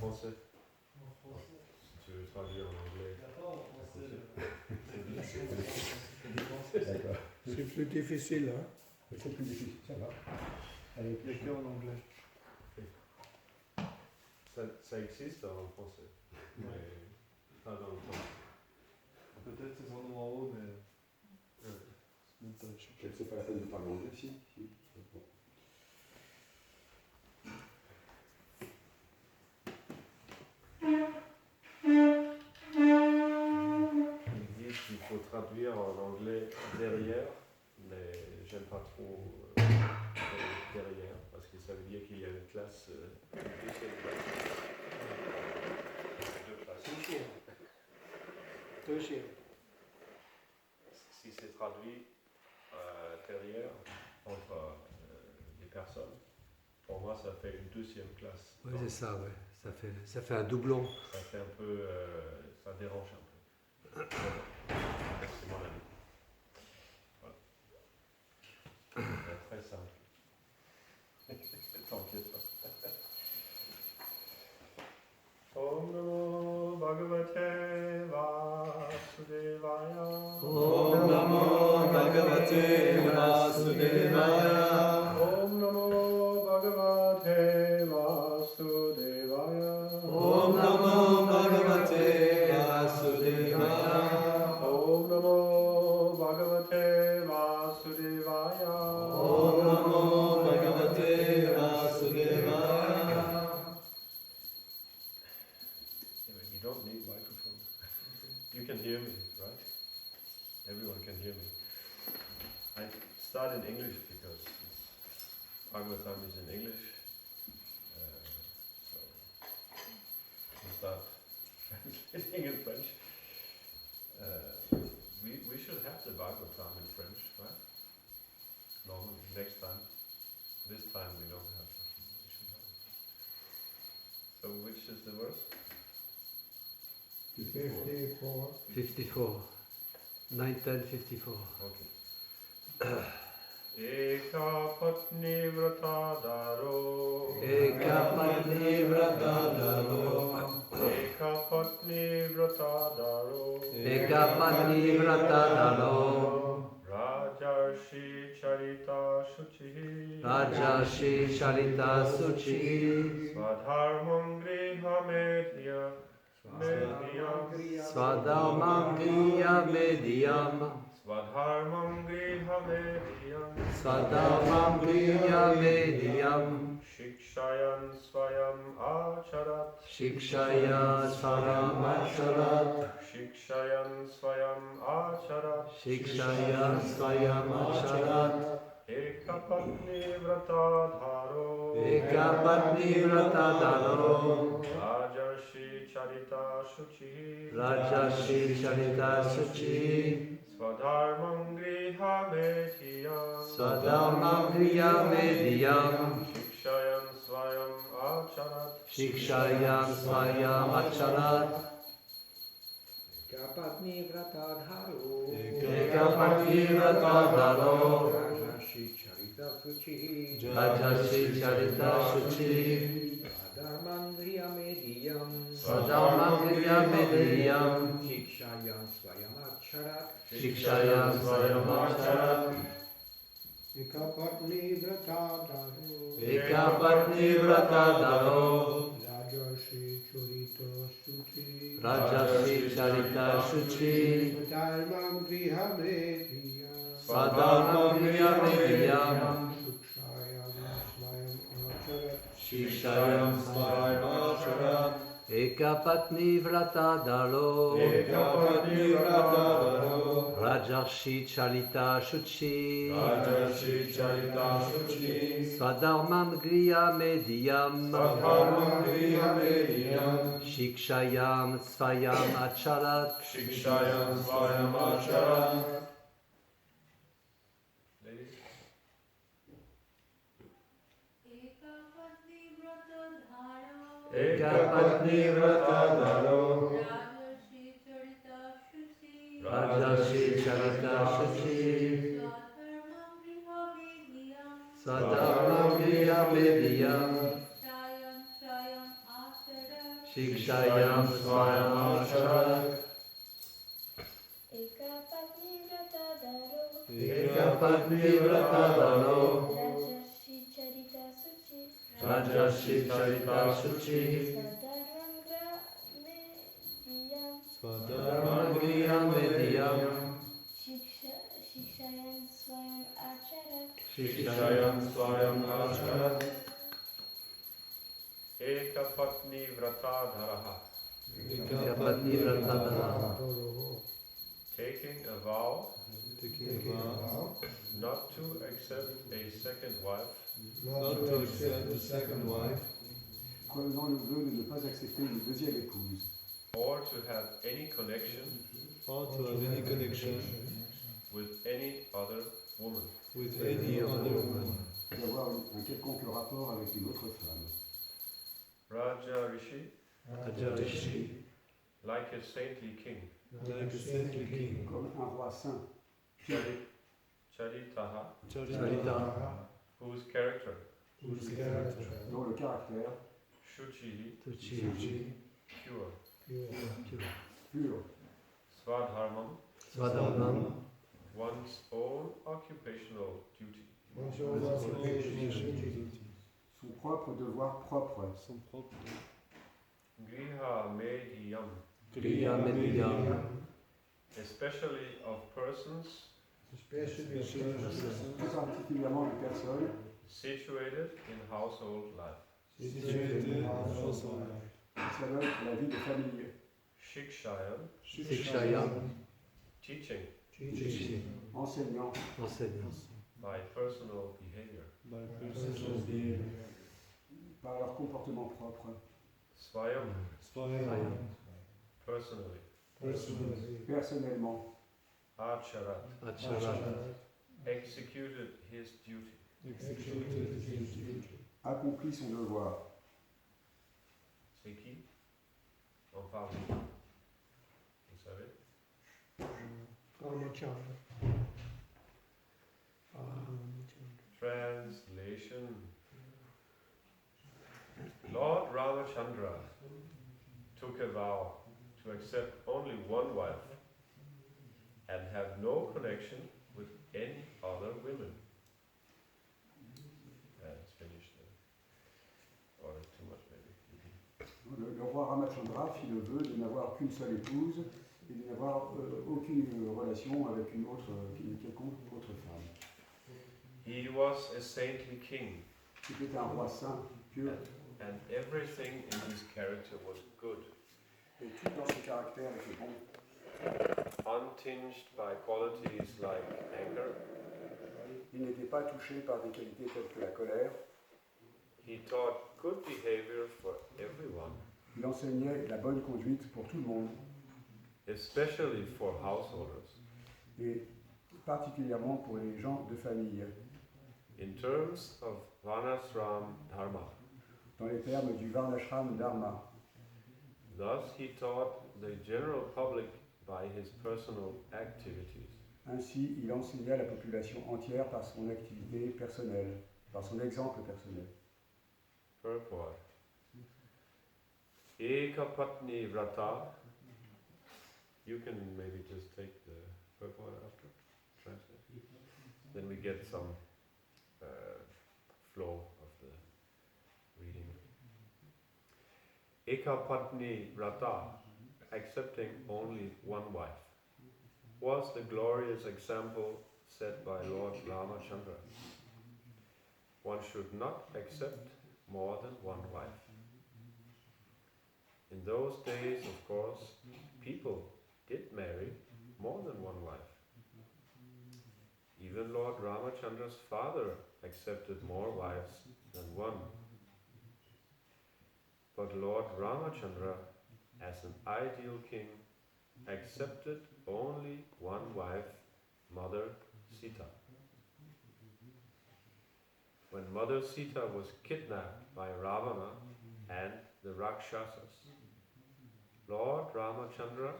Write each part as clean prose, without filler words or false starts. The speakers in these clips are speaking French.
français. En français. Si tu veux traduire en anglais. D'accord, en français. D'accord. C'est plus difficile, hein. C'est plus difficile, ça va. Allez, Il n'y a que en anglais. Ça existe en français, mais pas dans le temps. Peut-être c'est son nom en haut, mais Ouais. c'est même pas chercher. c'est pas la peine de parler anglais, si. Bon. Ils disent qu'il faut traduire en anglais derrière, mais j'aime pas trop derrière, parce que ça veut dire qu'il y a une classe, deuxième classe. Deux classes. Deuxième. Si c'est traduit derrière entre les personnes, pour moi ça fait une deuxième classe. Oui, Donc, c'est ça, ouais. Ça fait un doublon. ça fait un peu, ça dérange un peu. C'est mon avis. Voilà. C'est très simple. T'inquiète pas. Om Namo Bhagavate Vasudevaya. Om Namo Bhagavate Vasudevaya. Om Namo Bhagavate Vasudevaya. Om Namo Bhagavate Vasudevaya. Om Namo Bhagavate Vasudevaya. Om Namo Bhagavate Vasudevaya. You don't need microphone. You can hear me, right? Everyone can hear me. I start in English because Bhagavatam is in English. So we start translating in French. We should have the Bhagavatam in French, right? Normally, next time. This time we don't have it. We should have it. So which is the verse? 54. 54. 9-10-54. Okay. Eka patni vratadaro. Eka patni vratadaro. Eka patni vratadaro. Eka patni vratadaro. Rajarshi charita shuchi. Rajarshi Charita Suchi. Swadharmam griha medya. Medyam. Swadharmam Griya Mediyam. Swadharmam griha medyam. Swadharmam Griya Mediyam. Shikshayan swayam acharat. Shikshaya Swayam Acharat. Shikshayan swayam acharat. Shikshaya Swayam Acharat. Eka patni vratadharo. Eka patni vratadaro. Rajarshi charita shuchi. Rajarshi Charita Suchi. Swadharmam griha medyam. Swadharmam Griya Mediyam. Shikshayan swayam acharat. Shikshayam Swayam Acharat. Kapatni Vratadharo. Eka patni vratadaro. Rajarshi Charita Suchi. Rajarshi Charita Suchi. Dharmandriya Mediyam. Swadharmam Griya Mediyam. Shikshayam Swayamacharat. Shikshayam Swayam Acharat. Ekapatni Vratadharo. Eka patni vratadaro. Rajarshi Charita Suchi. Rajarshi Charita Suchi. Dharmam Griha Mediyam. Swadharmam Griya Mediyam. Shikshayam Swayam Acharat. Shikshayam Swayam Acharat. Eka patni vratadaro. Eka patni vratadaro. Rajarshi Charita Suchi. Rajarshi charita shuchi. Swadharmam Griya Mediyam. Swadharmam griha medyam. Shikshayam Swayam Acharat. Shikshayam swayam acharat. Ladies? Eka patni vratadaro. Rajarshi Charita Suchi. Swadharmam Griya Mediyam. Shikshayam Swayamacharat. Ekapatni Vratadaro. Ekapatni Vratadaro. Rajarshi Charita Suchi. Rajarshi Charita Suchi. Swadharvam Mediyam. Dharma Griham Mediyam. Shikshayan Swayam Acharat. Shikshayam Swayam Acharat. Ekapatni Vratadharaha. Ekapatni Vratadara. Taking a vow Taking a vow not to accept a second wife not to accept a second wife Prenant le vœu de ne pas accepter une deuxième épouse, or to have any connection or to have any connection with any other woman. with any other woman. d'avoir un quelconque rapport avec une autre femme. Raja Rishi, Rajarishi, like a saintly king, like a saintly king. Comme un roi saint, Charitaha, Charita. whose character, Whose character, dont le caractère Shuchihi, Tuchi. pure, pur, Svadharmam, Swadharmam. one's own occupational duty. son propre devoir propre, son propre Griha Mediyam, Kriya Mediyam. especially of persons tout particulièrement de personnes situated in household life. situated in household life. qui s'adonnent à la vie de famille, Shikshayan, Shikshayam. teaching enseignant Enseignant. by personal behavior. By personal behavior. par leur comportement propre, Swayam, Swayam. personally. Personally. personnellement, Acharat, Acharat. executed his duty. Executed his duty. accomplit son devoir. C'est qui? On parle. Vous savez? Ramachandra. Translation. Lord Ramachandra took a vow to accept only one wife and have no connection with any other women. It's finished. Or too much maybe. Le roi Ramachandra fit le vœu de n'avoir qu'une seule épouse et de n'avoir aucune relation avec une quelconque autre femme. He was a saintly king, C'était un roi saint, pieux, and everything in his character was good, et tout dans son caractère était bon, untinged by qualities like anger. il n'était pas touché par des qualités telles que la colère, He taught good behavior for everyone, il enseignait la bonne conduite pour tout le monde, especially for householders. et particulièrement pour les gens de famille, In terms of Varnashram Dharma, dans les termes du Varnashram Dharma. thus he taught the general public by his personal activities. Ainsi, il enseigna la population entière par son activité personnelle, par son exemple personnel. Purport. Ekapatni Vrata. You can maybe just take the purport after, translate. Then we get some flow of the reading. Ekapatni Vrata, accepting only one wife, was the glorious example set by Lord Ramachandra. One should not accept more than one wife. In those days, of course, people did marry more than one wife. Even Lord Ramachandra's father accepted more wives than one. But Lord Ramachandra, as an ideal king, accepted only one wife, Mother Sita. When Mother Sita was kidnapped by Ravana and the Rakshasas, Lord Ramachandra,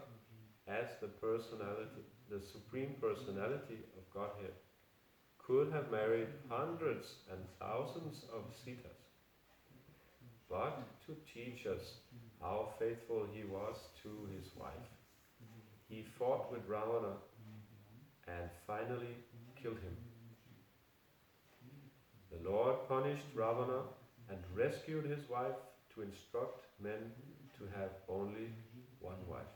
as the personality, the supreme personality of Godhead, could have married hundreds and thousands of Sitas. But to teach us how faithful he was to his wife. He fought with Ravana and finally killed him. The Lord punished Ravana and rescued his wife to instruct men to have only one wife.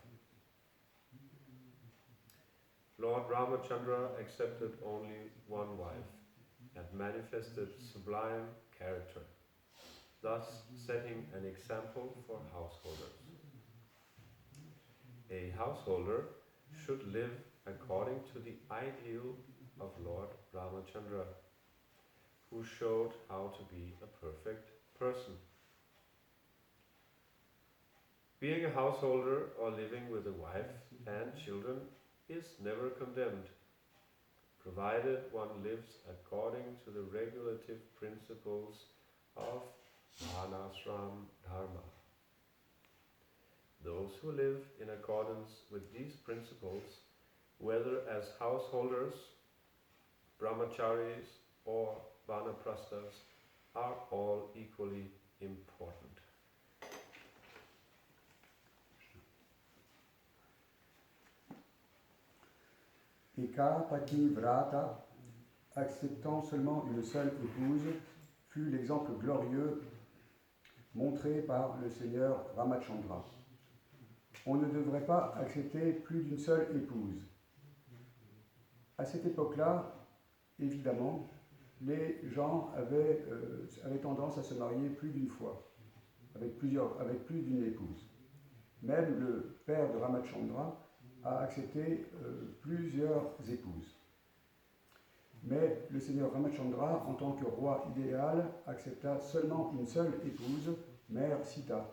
Lord Ramachandra accepted only one wife and manifested sublime character, thus setting an example for householders. A householder should live according to the ideal of Lord Ramachandra, who showed how to be a perfect person. Being a householder or living with a wife and children is never condemned, provided one lives according to the regulative principles of Varnashram Dharma. Those who live in accordance with these principles, whether as householders, brahmacharis, or vanaprasthas, are all equally important. Eka Patni Vrata, acceptant seulement une seule épouse, fut l'exemple glorieux montré par le Seigneur Ramachandra. On ne devrait pas accepter plus d'une seule épouse. À cette époque-là, évidemment, les gens avaient tendance à se marier plus d'une fois, avec plus d'une épouse. Même le père de Ramachandra a accepté plusieurs épouses. Mais le Seigneur Ramachandra, en tant que roi idéal, accepta seulement une seule épouse, Mère Sita.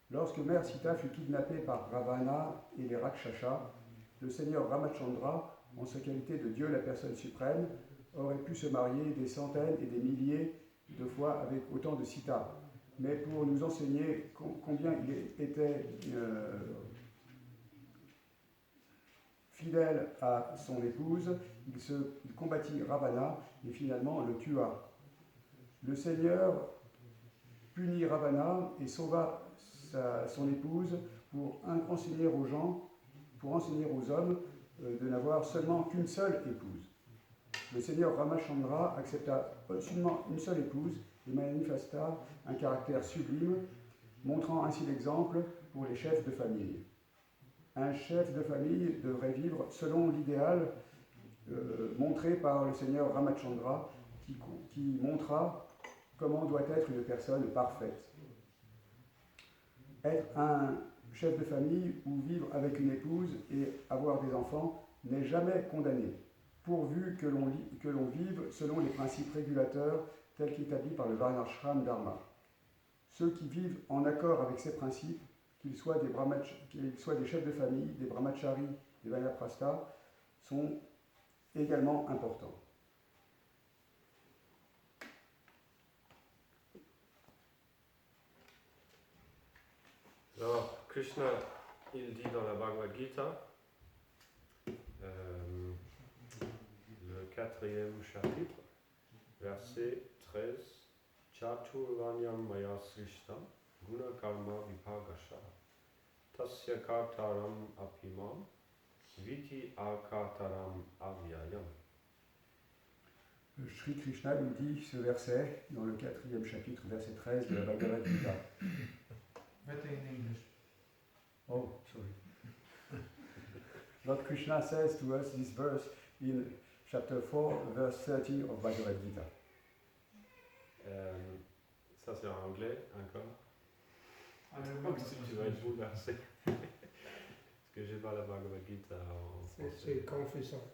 Lorsque Mère Sita fut kidnappée par Ravana et les Rakshasas, le Seigneur Ramachandra, en sa qualité de Dieu la personne suprême, aurait pu se marier des centaines et des milliers de fois avec autant de Sita. Mais pour nous enseigner combien il était fidèle à son épouse, il combattit Ravana et finalement le tua. Le Seigneur punit Ravana et sauva son épouse pour enseigner aux gens, pour enseigner aux hommes de n'avoir seulement qu'une seule épouse. Le Seigneur Ramachandra accepta seulement une seule épouse et manifesta un caractère sublime, montrant ainsi l'exemple pour les chefs de famille. Un chef de famille devrait vivre selon l'idéal montré par le Seigneur Ramachandra, qui montra comment doit être une personne parfaite. Être un chef de famille ou vivre avec une épouse et avoir des enfants n'est jamais condamné, pourvu que l'on vive selon les principes régulateurs tels qu'établis par le Varnashram Dharma. Ceux qui vivent en accord avec ces principes, qu'ils soient des chefs de famille, des brahmacharis, des vanaprasthas, sont également importants. Alors, Krishna, il dit dans la Bhagavad Gita, le 4e chapitre, verset 13, Chaturvanyam maya srishtam guna karma vipagasha tasya kartaram apimam viti akartaram avyayam. Shri Krishna nous dit ce verset dans le 4e chapitre, verset 13 de la Bhagavad Gita. Better in English. Oh, sorry. Lord Krishna says to us this verse in chapter 4, verse 30 of Bhagavad Gita. Ça c'est en anglais encore. I remember. Si tu vas être bouleversé. Parce que j'ai pas la Bhagavad Gita en français. C'est confessant.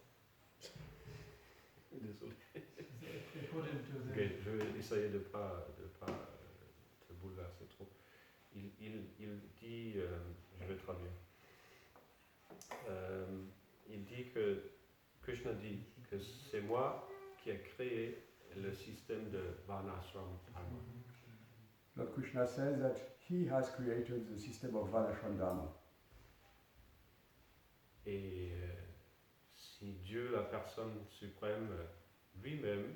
Désolé. They put into the. Ok, je vais essayer de pas te bouleverser trop. Il dit, je vais traduire. Il dit que Krishna dit que c'est moi qui ai créé le système de Varnashram Dharma. Lord Krishna says that he has created the system of Varnashram Dharma. Et si Dieu, la personne suprême, lui-même,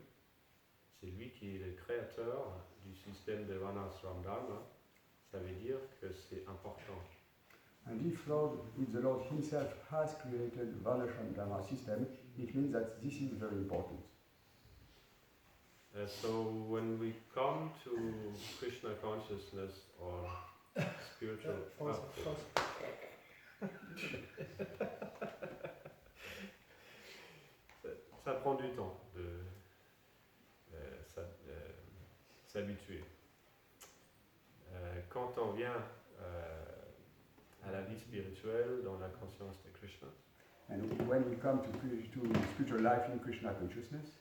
c'est lui qui est le créateur du système de Varnashram Dharma, ça veut dire que c'est important. And if the Lord Himself has created Varnashram Dharma system, it means that this is very important. So when we come to Krishna consciousness or spiritual ça prend du temps de s'habituer. Quand on vient à la vie spirituelle dans la conscience de Krishna, And when we come to spiritual life in Krishna consciousness,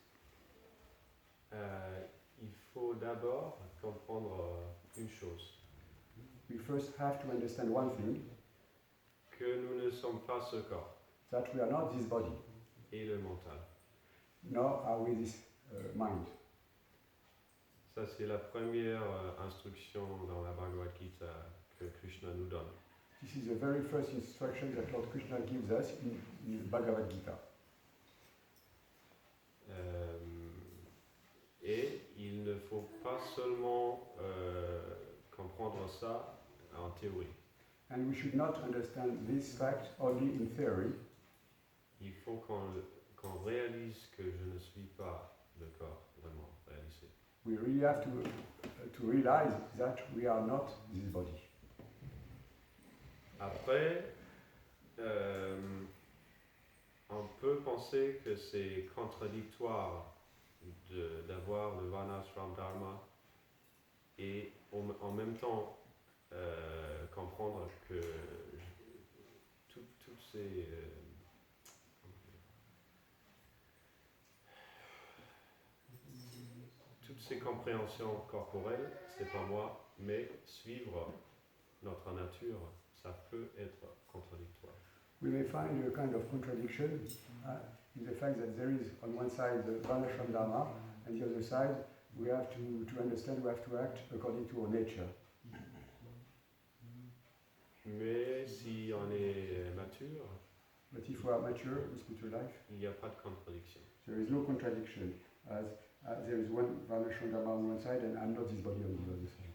il faut d'abord comprendre une chose, we first have to understand one thing, que nous ne sommes pas ce corps that we are not this body, et le mental. nor are we this mind. Ça, c'est la première instruction dans la Bhagavad Gita que Krishna nous donne. This is the very first instruction that Lord Krishna gives us in Bhagavad Gita. Et il ne faut pas seulement comprendre ça en théorie. And we should not understand this fact only in theory. Il faut qu'on réalise que je ne suis pas le corps vraiment réalisé. We really have to realize that we are not this body. Après, on peut penser que c'est contradictoire d'avoir le Varnashram Dharma et en même temps comprendre que toutes ces compréhensions corporelles, c'est pas moi, mais suivre notre nature, ça peut être contradictoire. We may find a kind of contradiction in the fact that there is on one side the Varnashram Dharma, and the other side we have to understand, we have to act according to our nature. Mais si on est mature, But if we are mature in spiritual life, il n'y a pas de contradiction. there is no contradiction, as there is one Varnashram Dharma on one side and I'm not this body on the other side.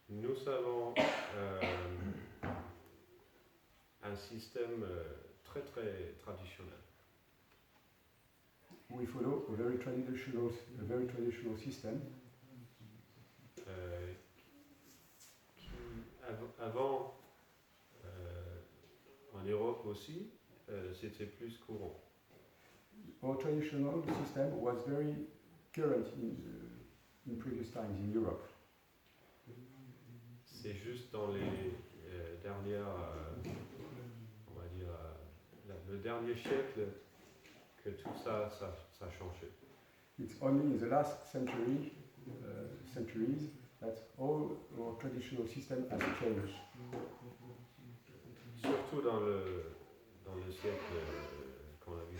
Nous avons un système très très traditionnel. We follow a very traditional system. Qui, avant, en Europe aussi, c'était plus courant. Our traditional system was very current in previous times in Europe. C'est juste dans les dernières, on va dire, le dernier siècle que tout ça a changé. It's only in the last centuries that all our traditional system has changed. Surtout dans le siècle qu'on a vu.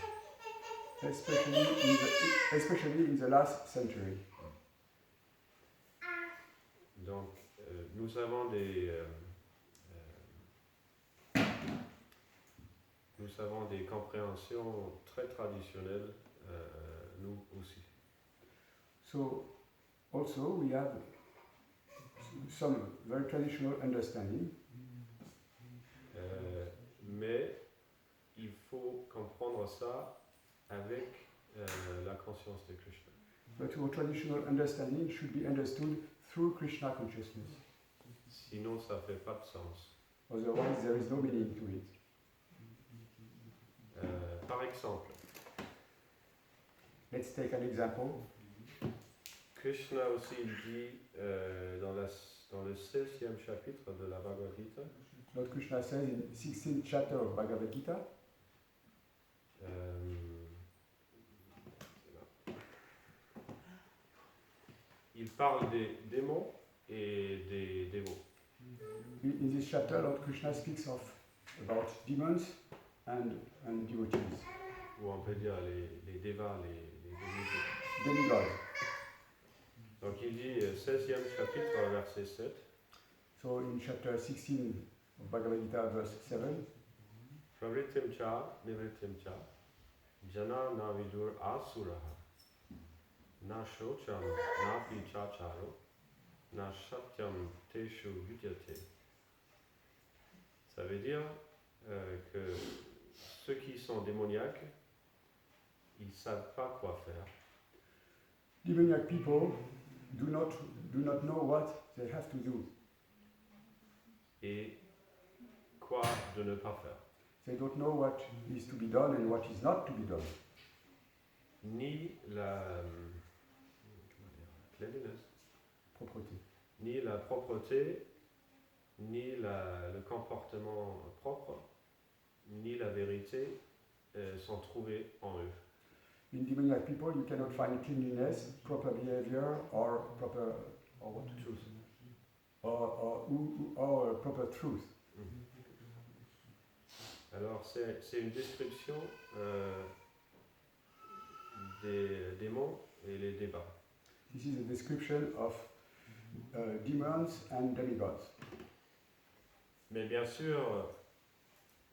Especially in the last century. Donc, nous avons des compréhensions très traditionnelles, nous aussi. So, also we have some very traditional understanding. Mais il faut comprendre ça avec la conscience de Krishna. But our traditional understanding should be understood through Krishna consciousness. Sinon, ça fait pas de sens. Otherwise, there is no meaning to it. Par exemple, Let's take an example. Krishna aussi dit dans le 16e chapitre de la Bhagavad Gita, Lord Krishna says in 16th chapter of Bhagavad Gita, il parle des démons et des dévots. in this chapter, Lord Krishna speaks about demons and devotees, Ou on peut dire les devas, les dévotés. demigods. Donc il dit 16e chapitre, verset 7, So in chapter 16 of Bhagavad Gita, verse 7, Pravritim cha, nivritim cha, jana navidur asuraha, na shocham napi chacharo, na shatyam teshu vidyate. Ça veut dire que ceux qui sont démoniaques, ils ne savent pas quoi faire. Demoniac people do not know what they have to do. Et quoi de ne pas faire. They don't know what is to be done and what is not to be done. Ni la cleanliness, Propreté. ni la propreté, ni le comportement propre, ni la vérité sont trouvés en eux. In demoniac people, you cannot find cleanliness, proper behavior, or proper or what? Truth. Or proper truth. Alors c'est une description des démons et les débats. This is a description of demons and demigods. Mais bien sûr,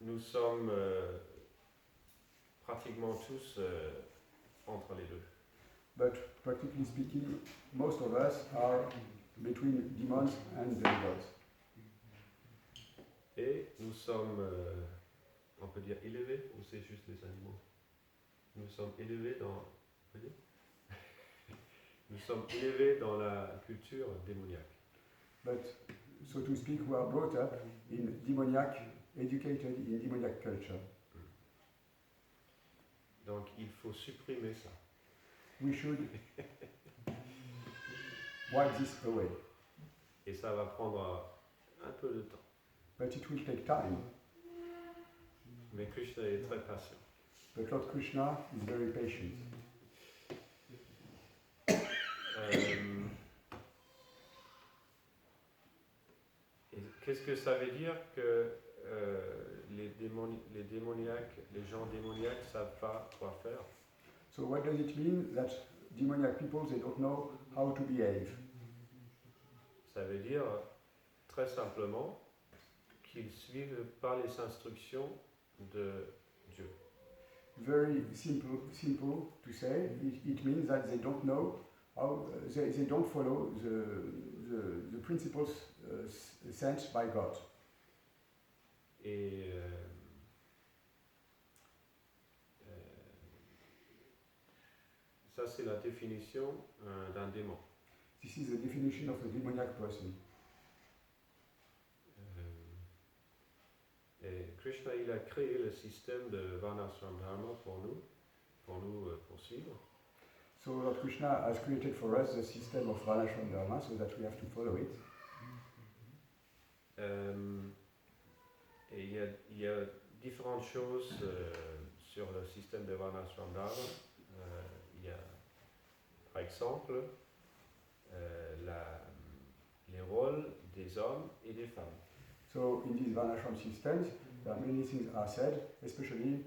nous sommes pratiquement tous entre les deux. But practically speaking, most of us are between demons and demigods. Et nous sommes, on peut dire élevés, ou c'est juste les animaux? Nous sommes élevés dans, on peut dire nous sommes élevés dans la culture démoniaque. But, so to speak, we are brought up in demoniac, educated in demoniac culture. Donc il faut supprimer ça. We should wipe this away. Et ça va prendre un peu de temps. But it will take time. Mais Krishna est très patient. But Lord Krishna is very patient. Et qu'est-ce que ça veut dire que les démoniaques, les gens démoniaques ne savent pas quoi faire? So what does it mean that demoniac people, they don't know how to behave? Ça veut dire très simplement qu'ils ne suivent pas les instructions de Dieu. Very simple to say. It means that they don't know how, they don't follow the principles sent by God. Et ça, c'est la définition d'un démon. This is the definition of a demoniac person. Et Krishna, il a créé le système de Varnashram Dharma pour nous poursuivre. So Lord Krishna has created for us the system of Varnashram Dharma so that we have to follow it. Et il y a différentes choses sur le système de Varnashram Dharma. Il y a, par exemple, les rôles des hommes et des femmes. So in these Varnashram systems, there are many things are said, especially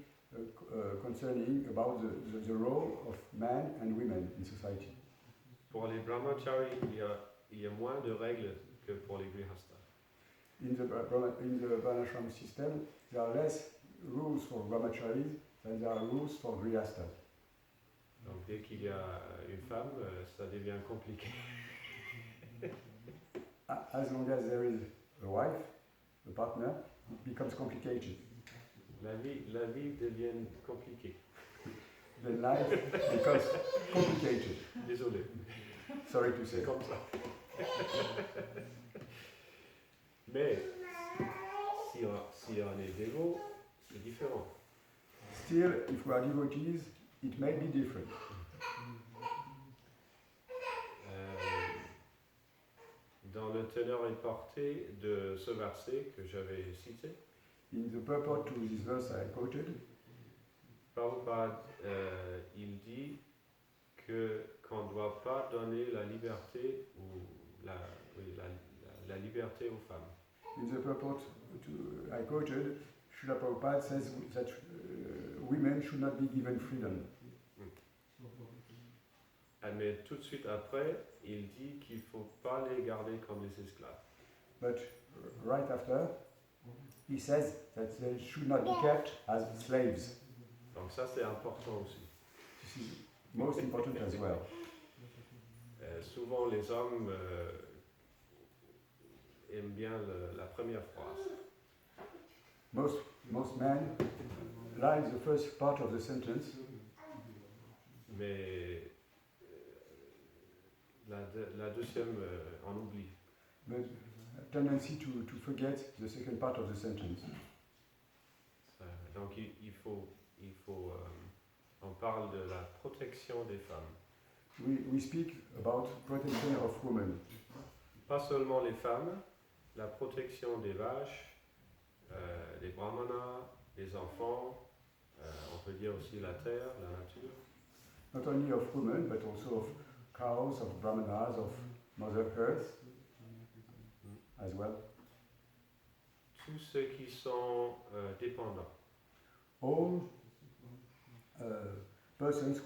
concerning about the role of men and women in society. Pour les brahmacharis, il y a moins de règles que pour les grihasthas. In the Varnashram system, there are less rules for brahmacharis than there are rules for grihasthas. Donc dès qu'il y a une femme, ça devient compliqué. As long as there is a wife, a partner, it becomes complicated. La vie devient compliquée. Then life becomes complicated. Désolé, Sorry to say. c'est comme ça. Mais si on est dévot, c'est différent. Still, if we are devotees, it may be different. Dans le teneur et portée de ce verset que j'avais cité, In the purport to this verse I quoted, Prabhupada, il dit qu'on ne doit pas donner la liberté ou la liberté aux femmes. in the purport I quoted, Srila Prabhupada says that women should not be given freedom. Mais tout de suite après, il dit qu'il ne faut pas les garder comme des esclaves. But right after, he says that they should not be kept as slaves. Donc ça c'est important aussi. This is most important as well. Souvent les hommes aiment bien la première phrase. Most men like the first part of the sentence, Mais la deuxième, on oublie. but a tendency to forget the second part of the sentence. Donc on parle de la protection des femmes. We speak about protection of women. Pas seulement les femmes, la protection des vaches, des brahmanas, des enfants, on peut dire aussi la terre, la nature. Not only of women, but also of cows, of brahmanas, of Mother Earth as well. Tous ceux qui sont dépendants. All persons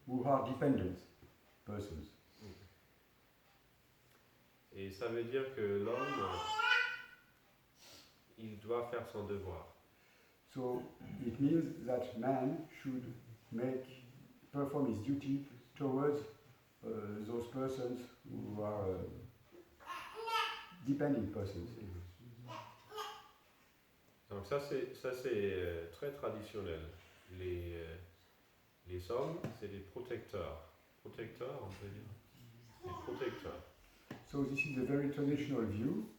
who are dependent persons. Et ça veut dire que l'homme, il doit faire son devoir. So it means that man should perform his duty towards those persons who are dependent persons. Donc ça c'est très traditionnel. Les hommes, c'est des protecteurs. Protecteurs, on peut dire. Des protecteurs. So this is a very traditional view.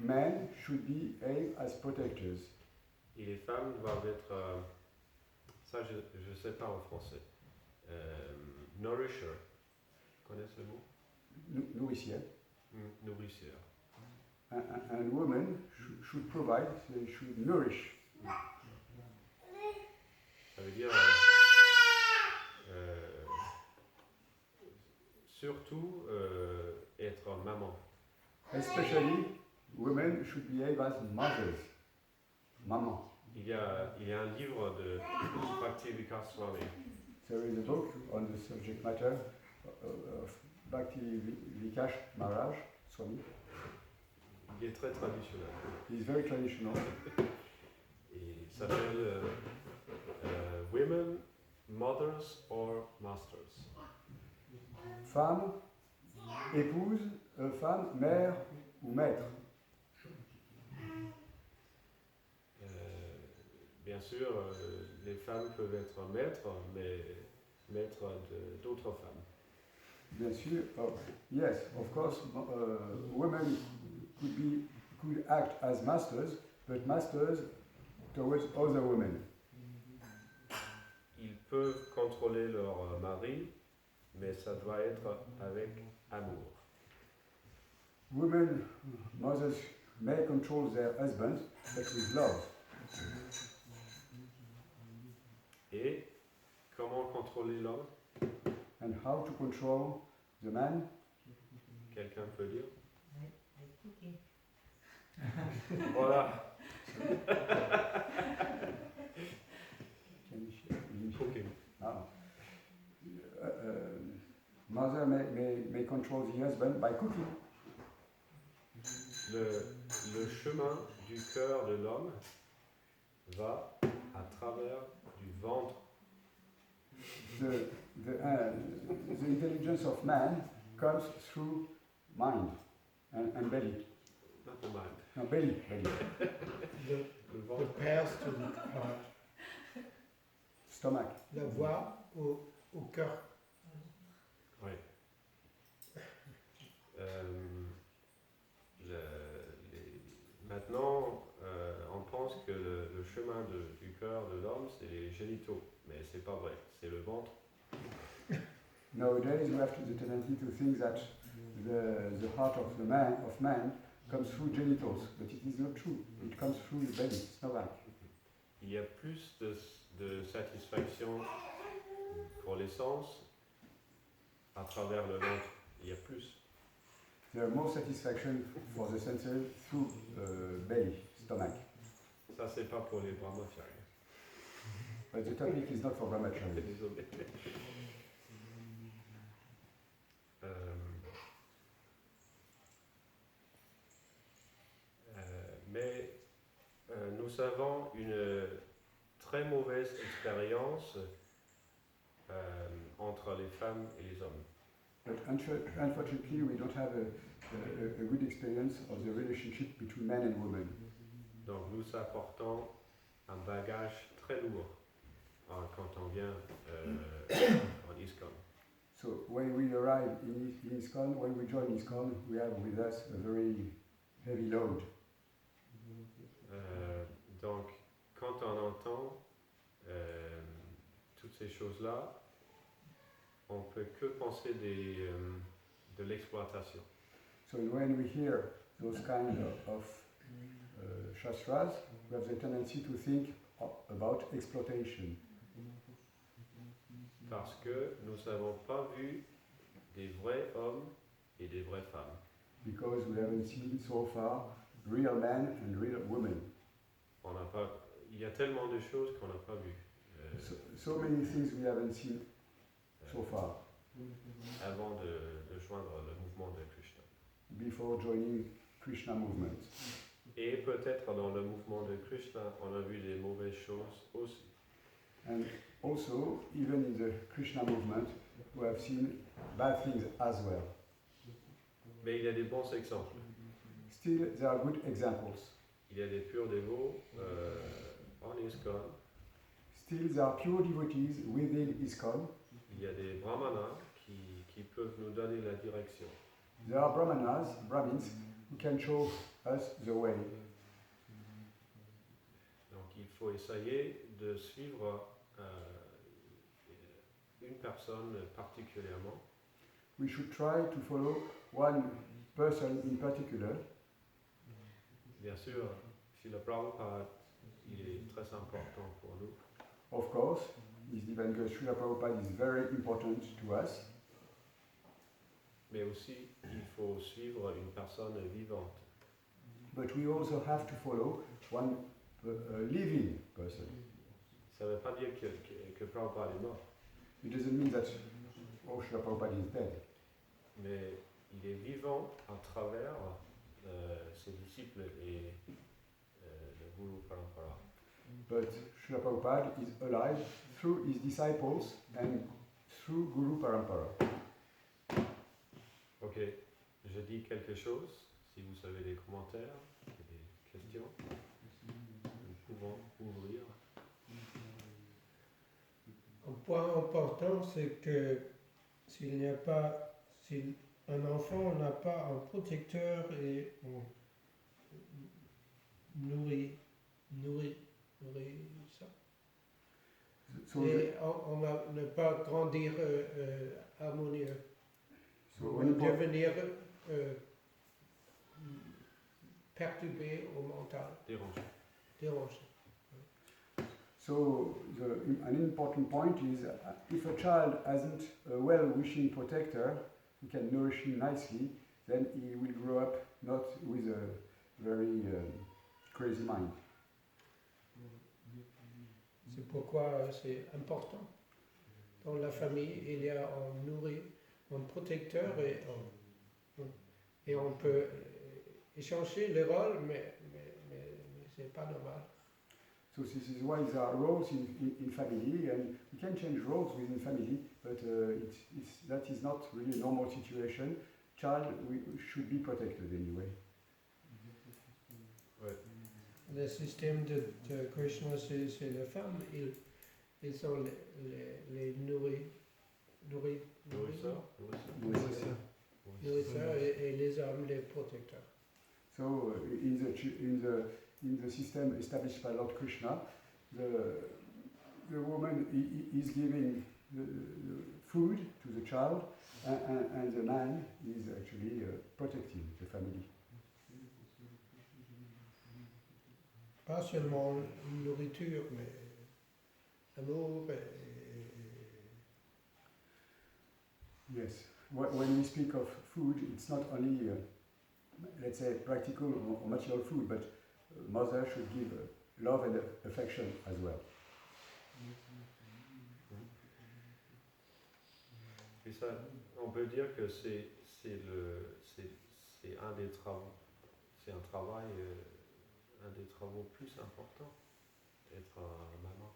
Men should behave as protectors. Et les femmes doivent être, ça je ne sais pas en français, nourisher. Vous connaissez le mot? Nourricière. Nourricière. And women should provide, they should nourish. Ça veut dire surtout être maman. Especially women should behave as mothers. Maman. Il y a un livre de Bhakti Vikas Swami. There is a book on the subject matter of Bhakti Vikas Maharaj Swami. Il est très traditionnel. He's very traditional. Et ça s'appelle Women, Mothers or Masters. Femme, épouse, femme, mère ou maître. Bien sûr, les femmes peuvent être maîtres, mais maîtres d'autres femmes. Bien sûr, yes, of course, women could act as masters, but masters towards other women. Ils peuvent contrôler leur mari, mais ça doit être avec amour. Women, mothers may control their husbands, but with love. Et comment contrôler l'homme? And how to control the man? Quelqu'un peut dire? Voilà. Cooking. Ah. Mother may control the husband by cooking. Le chemin du cœur de l'homme va à travers du ventre. The intelligence of man comes through mind and belly. Not the mind. No, belly. Le The ventre. pairs to the heart. Stomach. La voix au cœur. Oui. Maintenant, on pense que le chemin du cœur de l'homme, c'est les génitaux. Mais c'est pas vrai, c'est le ventre. Nowadays we have the tendency to think that the heart of man comes through genitals, but it is not true. It comes through the belly, stomach. Il y a plus de satisfaction pour les sens à travers le ventre. Il y a plus. There are more satisfaction for the senses through belly, stomach. Ça, c'est pas pour les brahmacharis. But the topic is not for brahmachari. Désolé. Mais nous avons une très mauvaise expérience entre les femmes et les hommes. But unfortunately, we don't have a good experience of the relationship between men and women. Donc nous apportons un bagage très lourd quand on vient en ISKCON. So when we arrive in ISKCON, when we join ISKCON, we have with us a very heavy load. Donc quand on entend toutes ces choses-là, on peut que penser de l'exploitation. So when we hear those kind of shastras, we have the tendency to think about exploitation. Parce que nous n'avons pas vu des vrais hommes et des vraies femmes. Because we haven't seen so far real men and real women. On n'a pas, il y a tellement de choses qu'on n'a pas vues. So many things we haven't seen so far. Avant de joindre le mouvement de Krishna. Before joining Krishna movement. Et peut-être dans le mouvement de Krishna, on a vu des mauvaises choses aussi. And also, even in the Krishna movement, we have seen bad things as well. Mais il y a des bons exemples. Still, there are good examples. Il y a des purs dévots en ISKCON. Still, there are pure devotees within ISKCON. Il y a des brahmanas qui peuvent nous donner la direction. There are Brahmins, who can show us the way. Donc il faut essayer de suivre une personne particulièrement. We should try to follow one person in particular. Bien sûr, Srila Prabhupada, il est très important pour nous. Of course, His Divine Grace Srila Prabhupada is very important to us. Mais aussi, il faut suivre une personne vivante. But we also have to follow one living person. Ça ne veut pas dire que Prabhupada est mort, It doesn't mean that Srila Prabhupada is dead. mais il est vivant à travers ses disciples et le Guru Parampara. But Srila Prabhupada is alive through his disciples and through Guru Parampara. Ok, je dis quelque chose. Si vous avez des commentaires, des questions, nous pouvons ouvrir. Un point important, c'est que si un enfant n'a pas un protecteur et on nourrit ça, So, et on va ne pas grandir harmonieux, so on when va you devenir perturbé au mental, dérangé. So an important point is if a child hasn't a well-wishing protector who can nourish him nicely, then he will grow up not with a very crazy mind. C'est pourquoi c'est important. Dans la famille, il y a un protecteur et on peut échanger les rôles, mais c'est pas normal. So this is why there are roles in family, and you can change roles within family, but that is not really a normal situation. Child should be protected anyway. Ouais. Le système de Krishna, c'est les femmes, ils sont les nourrisseurs et les hommes les protecteurs. So in the system established by Lord Krishna, the woman is giving the food to the child, and the man is actually protecting the family. Pas seulement nourriture, mais amour Yes. When we speak of food, it's not only, let's say, practical or material food, but mother should give love and affection as well. Et ça, on peut dire que c'est un des travaux, c'est un travail, un des travaux plus importants, être maman.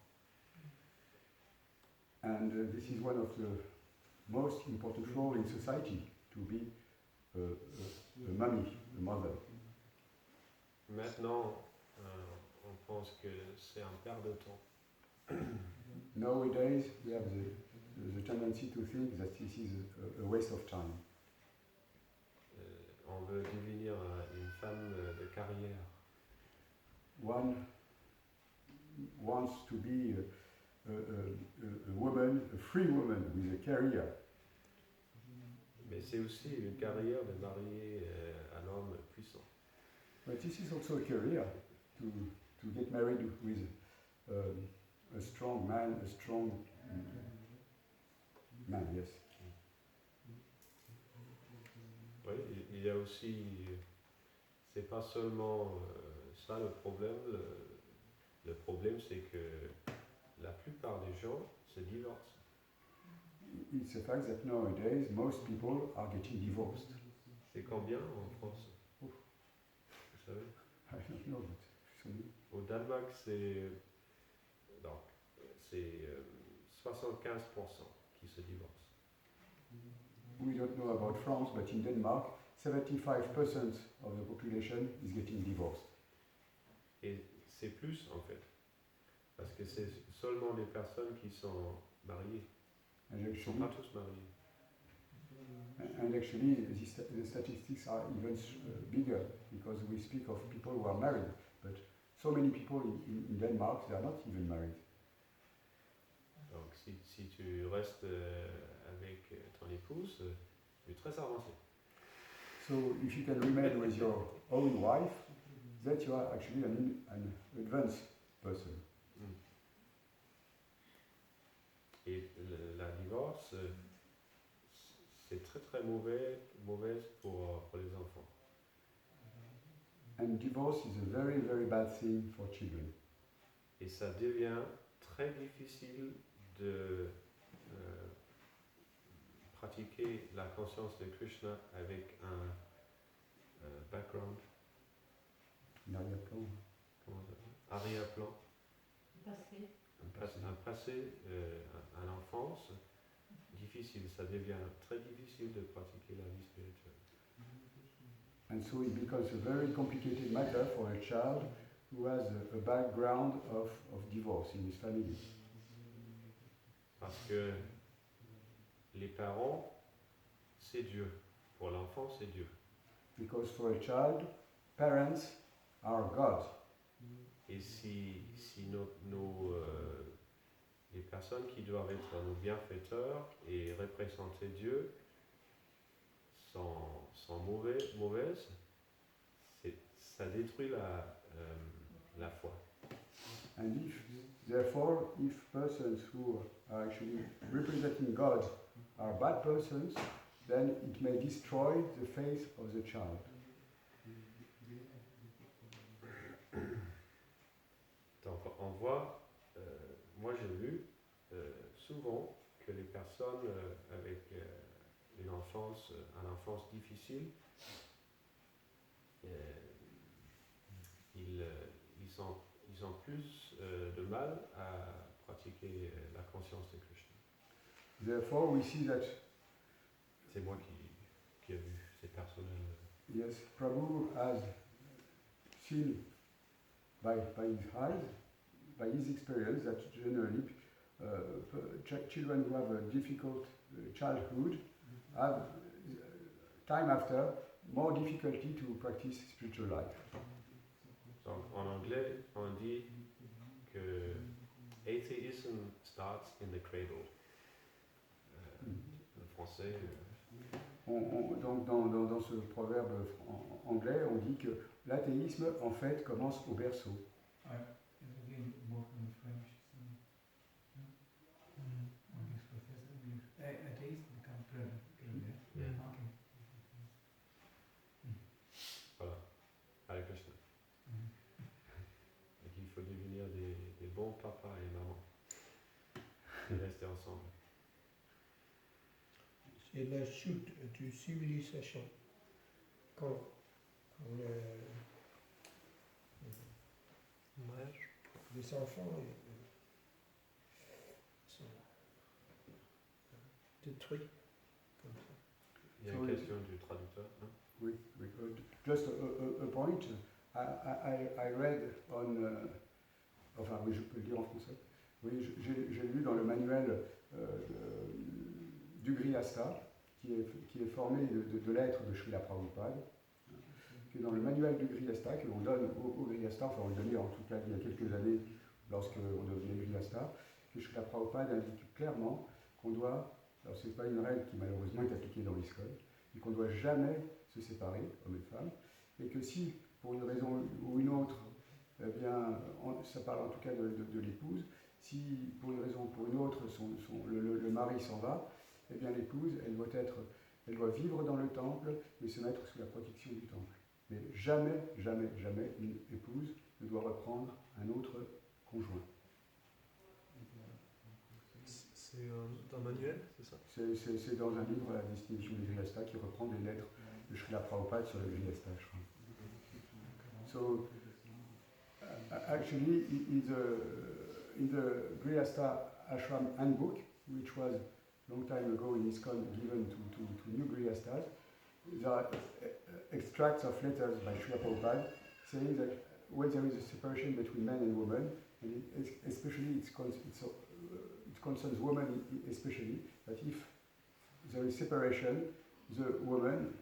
And this is one of the most important role in society, to be a mummy, a mother. Maintenant, on pense que c'est un perte de temps. Nowadays, we have the tendency to think that this is a waste of time. On veut devenir une femme de carrière. One wants to be a woman, a free woman with a career. Mais c'est aussi une carrière de marier un homme puissant. But this is also a career to get married with a strong man, yes. Oui, il y a aussi, c'est pas seulement ça le problème. Le problème, c'est que la plupart des gens se divorcent. It's a fact that nowadays most people are getting divorced. C'est combien en France? Ouf. Vous savez? I don't know, but Au Danemark, c'est 75% qui se divorcent. we don't know about France, but in Denmark, 75% of the population is getting divorced. Et c'est plus en fait, parce que c'est seulement les personnes qui sont mariées. And Ils ne sont actually, pas tous mariés. the statistics are even bigger because we speak of people who are married, but so many people in Denmark, they are not even married. Donc si tu restes avec ton épouse, tu es très avancé. So if you can remain with your own wife, that you are actually an advanced person. Et la divorce, c'est très très mauvaise pour les enfants. And divorce is a very, very bad thing for children. Et ça devient très difficile de pratiquer la conscience de Krishna avec un background, Arrière-plan. comment ça s'appelle, arrière-plan, un passé, un enfance difficile. Ça devient très difficile de pratiquer la vie spirituelle. And so it becomes a very complicated matter for a child who has a background of divorce in his family. Parce que les parents, c'est Dieu. Pour l'enfant, c'est Dieu. Because for a child, parents are God. Et si les personnes qui doivent être nos bienfaiteurs et représenter Dieu sont mauvaises, ça détruit la foi. And therefore, if persons who are actually representing God are bad persons, then it may destroy the faith of the child. Donc on voit, moi j'ai vu souvent que les personnes avec une enfance difficile, ils ont plus de mal à pratiquer la conscience de Krishna. Therefore, we see that, C'est moi qui ai vu ces personnes. yes, Prabhu has seen by his eyes, by his experience, that generally children who have a difficult childhood have, time after, more difficulty to practice spiritual life. Donc en anglais, on dit que atheism starts in the cradle. En français. Donc dans ce proverbe anglais, on dit que l'athéisme en fait commence au berceau. Again, more in French. Atheist become clever. Okay. Voilà, Hare Krishna. Et qu'il faut devenir des bons papas et mamans. Et rester ensemble. C'est la chute de civilisation. Quand les enfants sont détruit. Comme ça. Il y a une question du traducteur. Non? Oui, oui. Just a point. I read on. Enfin, oui, je peux le dire en français. Oui, j'ai lu dans le manuel du Grihastha, qui est formé de lettres de Srila Prabhupada, qui est dans le manuel du Grihastha, que l'on donne au Grihastha, enfin on le donnait en tout cas il y a quelques années, lorsqu'on devenait Grihastha, que Srila Prabhupada indique clairement qu'on doit, alors c'est pas une règle qui malheureusement est appliquée dans l'ISKCON, mais qu'on ne doit jamais se séparer, hommes et femmes, et que si, pour une raison ou une autre, eh bien, ça parle en tout cas de l'épouse, si pour une raison ou pour une autre, le mari s'en va, eh bien l'épouse, elle doit vivre dans le temple, mais se mettre sous la protection du temple. Mais jamais, jamais, jamais une épouse ne doit reprendre un autre conjoint. C'est un manuel, c'est ça? C'est dans un livre, La destination du Grihastha, qui reprend des lettres de Srila Prabhupada sur le Grihastha, je crois. So, actually, in the Grihastha Ashram Handbook, which was a long time ago in ISKCON given to new Grihasthas, there are extracts of letters by Srila Prabhupada saying that when there is a separation between man and woman, and especially it concerns women especially, that if there is separation, the woman,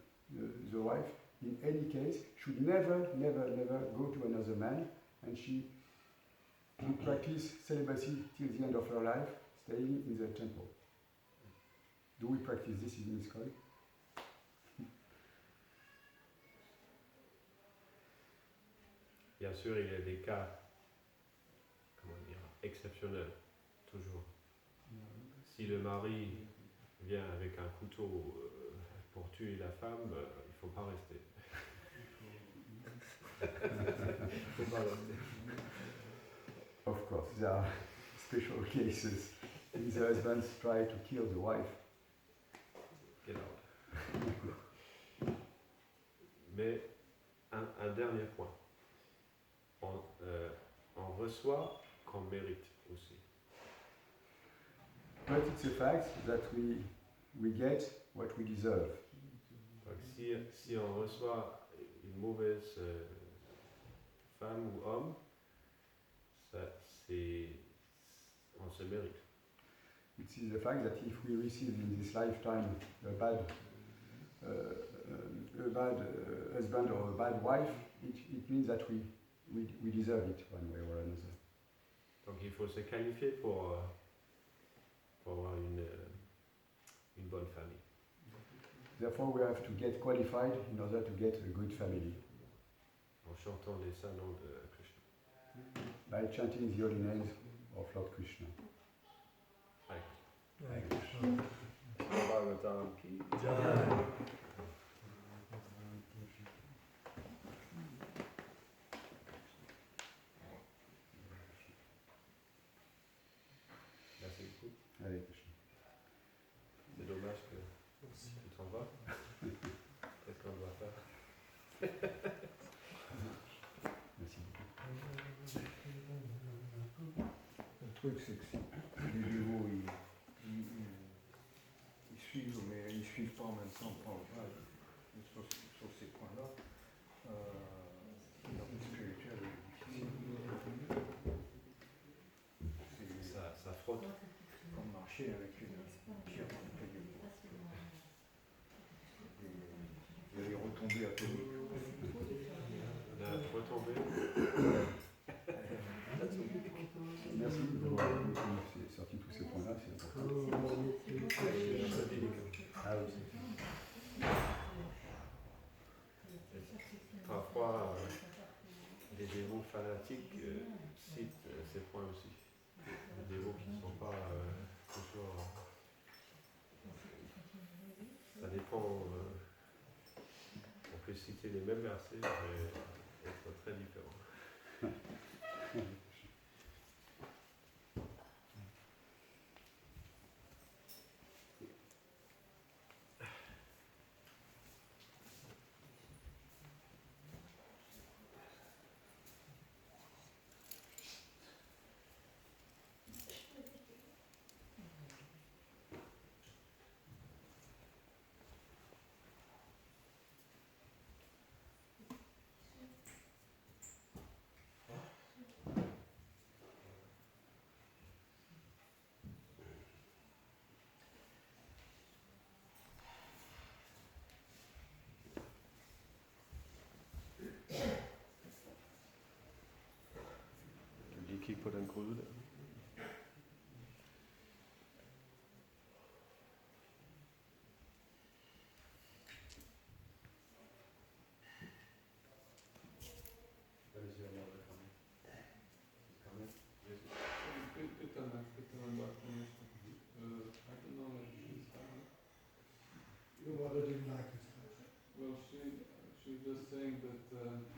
the wife, in any case, should never, never, never go to another man, and she would practice celibacy till the end of her life, staying in the temple. Do we practice this in ISKCON? Bien sûr, il y a des cas, comment dire, exceptionnels, toujours. Si le mari vient avec un couteau pour tuer la femme, il ne faut pas rester. Il faut pas rester. Of course, there are special cases. If the husbands try to kill the wife. Get out. Mais un dernier point. On reçoit qu'on mérite aussi. But it's a fact that we get what we deserve. Donc, si on reçoit une mauvaise femme ou homme, on se mérite. It is the fact that if we receive in this lifetime a bad husband or a bad wife, it means that we deserve it one way or another. Donc il faut se qualifier pour avoir une bonne famille. Therefore, we have to get qualified in order to get a good family. En chantant les saints noms de Krishna. By chanting the holy names of Lord Krishna. Bhagavatam ki Jai. Merci beaucoup. Hare Krishna. C'est dommage que tu t'en vas. Qu'est-ce qu'on doit faire? Merci beaucoup. Le truc, c'est que les dévots, ils suivent, mais ils ne suivent pas en même temps sur ces points-là. La vie spirituelle est difficile. Ça frotte. C'est comme marcher avec une pierre dans le caillou. Il y a les retombées atomiques. On a retombé. Merci d'avoir sorti tous ces points-là, c'est important. Ah oui, Parfois, les dévots fanatiques citent ces points aussi. Les dévots qui ne sont pas toujours. Ça dépend. On peut citer les mêmes versets, mais être très différents. keep på den gryde der. When is your mother coming? She's coming? Yes. Bitte dann sagt man nicht. I don't know if she's coming. Your mother didn't like this. Well, she was just saying that